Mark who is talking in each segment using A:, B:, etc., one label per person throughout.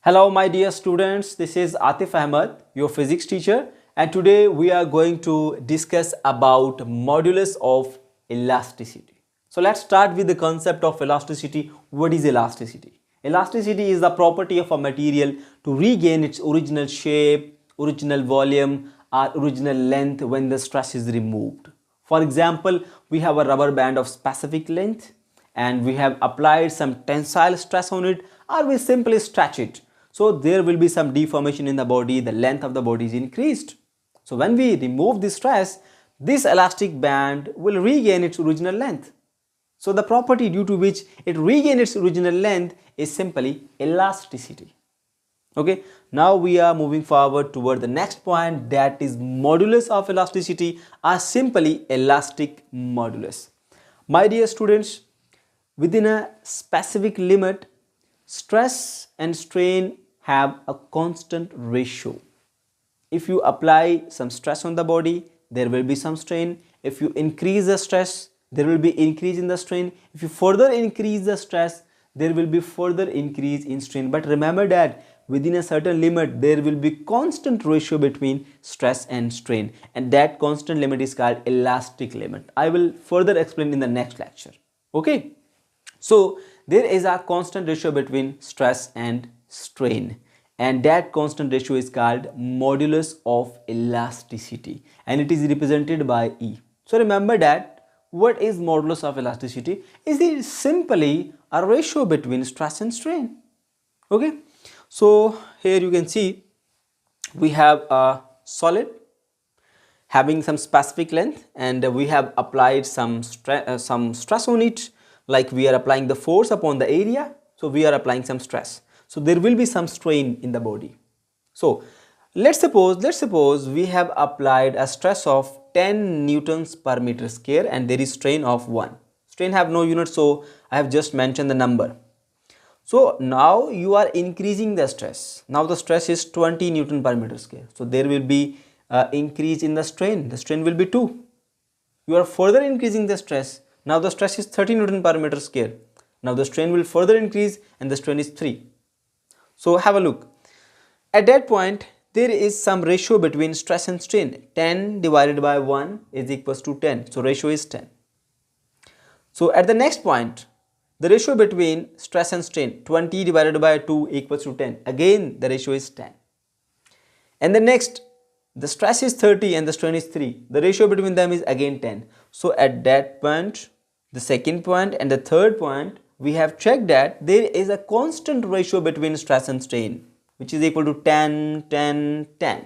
A: Hello my dear students, this is Atif Ahmed, your physics teacher, and today we are going to discuss about modulus of elasticity. So let's start with the concept of elasticity. What is elasticity? Elasticity is the property of a material to regain its original shape, original volume or original length when the stress is removed. For example, we have a rubber band of specific length and we have applied some tensile stress on it, or we simply stretch it. So there will be some deformation in the body, the length of the body is increased. So when we remove the stress, this elastic band will regain its original length. So the property due to which it regains its original length is simply elasticity. Okay, now we are moving forward toward the next point, that is modulus of elasticity, or simply elastic modulus. My dear students, within a specific limit, stress and strain have a constant ratio. If you apply some stress on the body, there will be some strain. If you increase the stress, there will be increase in the strain. If you further increase the stress, there will be further increase in strain. But remember that within a certain limit, there will be constant ratio between stress and strain, and that constant limit is called elastic limit. I will further explain in the next lecture. Okay, so there is a constant ratio between stress and strain, and that constant ratio is called modulus of elasticity, and it is represented by E. So remember that what is modulus of elasticity? Is it simply a ratio between stress and strain. Okay, so here you can see we have a solid having some specific length, and we have applied some stress on it, like we are applying the force upon the area, so we are applying some stress, so there will be some strain in the body. So let's suppose we have applied a stress of 10 newtons per meter square and there is strain of 1. Strain have no unit, so I have just mentioned the number. So now you are increasing the stress. Now the stress is 20 newton per meter square, so there will be increase in the strain. The strain will be 2. You are further increasing the stress. Now the stress is 30 newton per meter square. Now the strain will further increase and the strain is 3. So have a look. At that point, there is some ratio between stress and strain. 10 divided by 1 is equals to 10. So ratio is 10. So at the next point, the ratio between stress and strain, 20 divided by 2 equals to 10. Again, the ratio is 10. And the next, the stress is 30 and the strain is 3. The ratio between them is again 10. So at that point, the second point and the third point, we have checked that there is a constant ratio between stress and strain, which is equal to 10, 10, 10.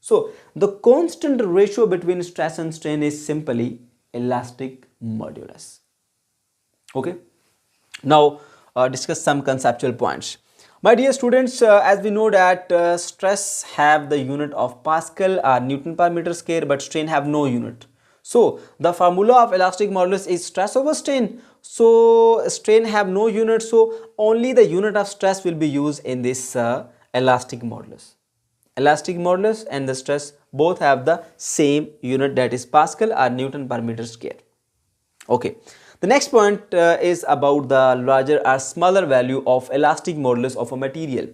A: So the constant ratio between stress and strain is simply elastic modulus. Okay, now discuss some conceptual points. My dear students, as we know that stress have the unit of Pascal or Newton per meter square, but strain have no unit. So the formula of elastic modulus is stress over strain. So strain have no unit, so only the unit of stress will be used in this elastic modulus. Elastic modulus and the stress both have the same unit, that is Pascal or Newton per meter square. Okay. The next point is about the larger or smaller value of elastic modulus of a material.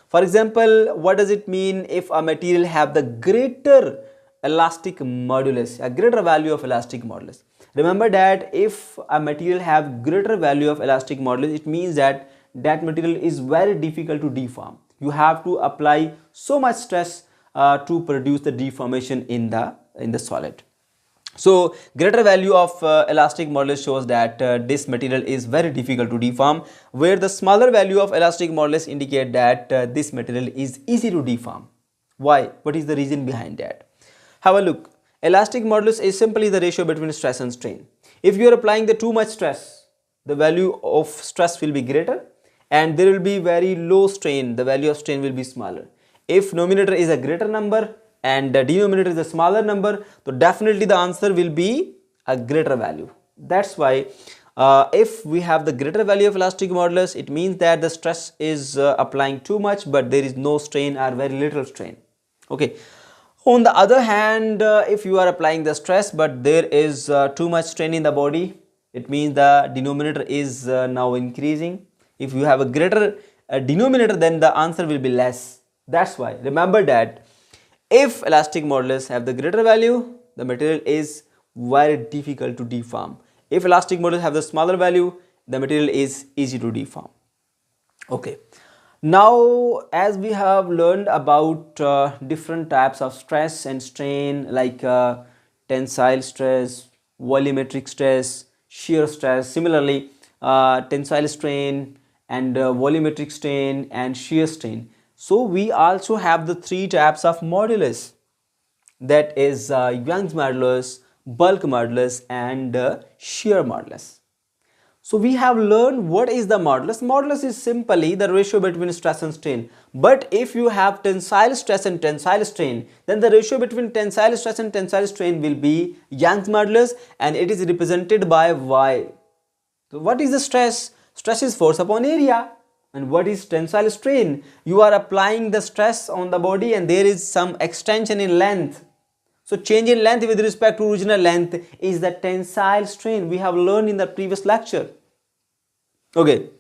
A: For example, what does it mean if a material have the greater elastic modulus, a greater value of elastic modulus? Remember that if a material have greater value of elastic modulus, it means that that material is very difficult to deform. You have to apply so much stress to produce the deformation in the solid. So greater value of elastic modulus shows that this material is very difficult to deform, where the smaller value of elastic modulus indicate that this material is easy to deform. Why? What is the reason behind that? Have a look. Elastic modulus is simply the ratio between stress and strain. If you are applying the too much stress, the value of stress will be greater, and there will be very low strain, the value of strain will be smaller. If numerator is a greater number and the denominator is a smaller number, so definitely the answer will be a greater value. That's why if we have the greater value of elastic modulus, it means that the stress is applying too much, but there is no strain or very little strain. Okay. On the other hand, if you are applying the stress but there is too much strain in the body, it means the denominator is now increasing. If you have a greater denominator, then the answer will be less. That's why remember that if elastic modulus have the greater value, the material is very difficult to deform. If elastic modulus have the smaller value, the material is easy to deform. Okay, now as we have learned about different types of stress and strain, like tensile stress, volumetric stress, shear stress. Similarly, tensile strain and volumetric strain and shear strain. So we also have the three types of modulus, that is Young's modulus, bulk modulus and shear modulus. So we have learned what is the modulus. Modulus is simply the ratio between stress and strain. But if you have tensile stress and tensile strain, then the ratio between tensile stress and tensile strain will be Young's modulus, and it is represented by Y. So what is the stress? Stress is force upon area. And what is tensile strain? You are applying the stress on the body and there is some extension in length. So change in length with respect to original length is the tensile strain. We have learned in the previous lecture. Okay.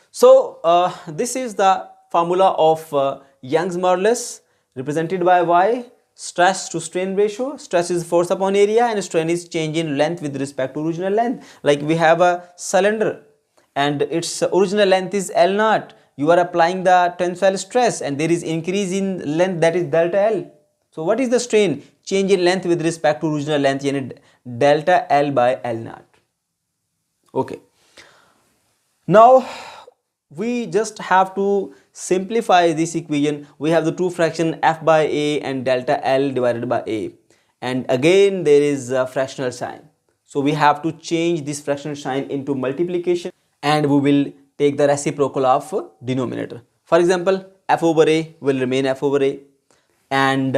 A: So this is the formula of Young's modulus, represented by Y. Stress to strain ratio. Stress is force upon area and strain is change in length with respect to original length. Like we have a cylinder and its original length is L0. You are applying the tensile stress and there is increase in length, that is delta L. So what is the strain? Change in length with respect to original length, yani delta L by L0. Okay. Now we just have to simplify this equation. We have the two fraction F by A and delta L divided by A, and again there is a fractional sign. So we have to change this fractional sign into multiplication and we will take the reciprocal of denominator. For example, F over A will remain F over A, and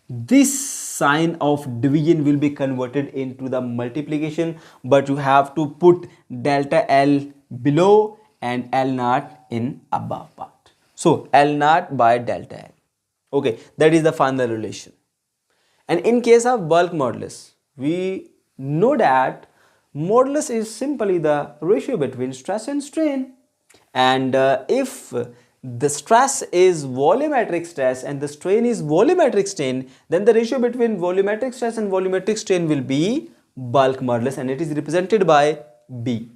A: this sign of division will be converted into the multiplication, but you have to put delta L below and L0 in above part. So L0 by delta L. Okay, that is the final relation. And in case of bulk modulus, we know that modulus is simply the ratio between stress and strain. And if the stress is volumetric stress and the strain is volumetric strain, then the ratio between volumetric stress and volumetric strain will be bulk modulus, and it is represented by B.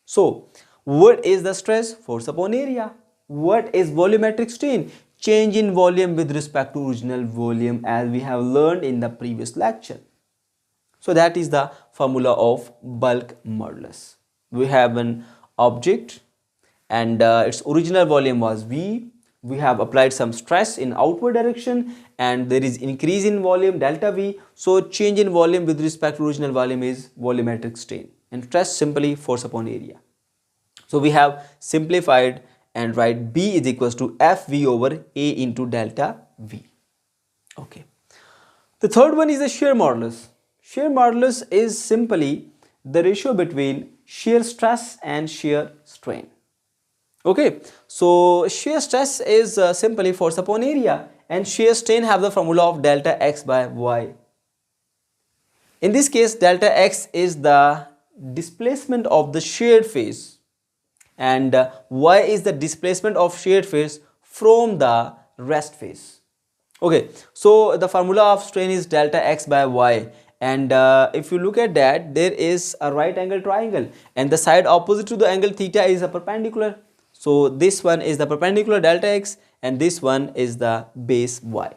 A: So what is the stress? Force upon area. What is volumetric strain? Change in volume with respect to original volume, as we have learned in the previous lecture. So that is the formula of bulk modulus. We have an object and its original volume was V. We have applied some stress in outward direction and there is increase in volume delta V. So change in volume with respect to original volume is volumetric strain, and stress simply force upon area. So we have simplified and write B is equals to FV over A into delta V. Okay. The third one is the shear modulus. Shear modulus is simply the ratio between shear stress and shear strain. Okay, so shear stress is simply force upon area, and shear strain have the formula of delta X by Y. In this case, delta X is the displacement of the sheared face, and Y is the displacement of sheared face from the rest face. Okay, so the formula of strain is delta X by Y, and if you look at that, there is a right angle triangle and the side opposite to the angle theta is a perpendicular. So this one is the perpendicular delta X and this one is the base Y.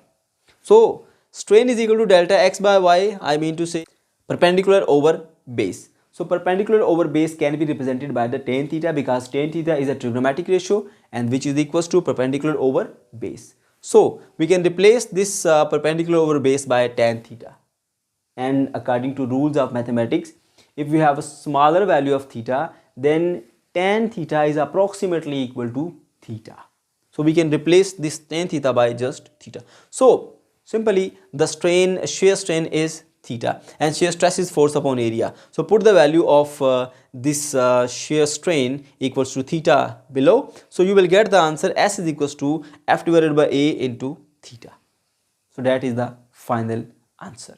A: So strain is equal to delta X by Y, I mean to say perpendicular over base. So perpendicular over base can be represented by the tan theta, because tan theta is a trigonometric ratio and which is equals to perpendicular over base. So we can replace this perpendicular over base by tan theta. And according to rules of mathematics, if we have a smaller value of theta, then tan theta is approximately equal to theta. So we can replace this tan theta by just theta. So simply the strain, shear strain is theta and shear stress is force upon area. So put the value of this shear strain equals to theta below. So you will get the answer S is equals to F divided by A into theta. So that is the final answer.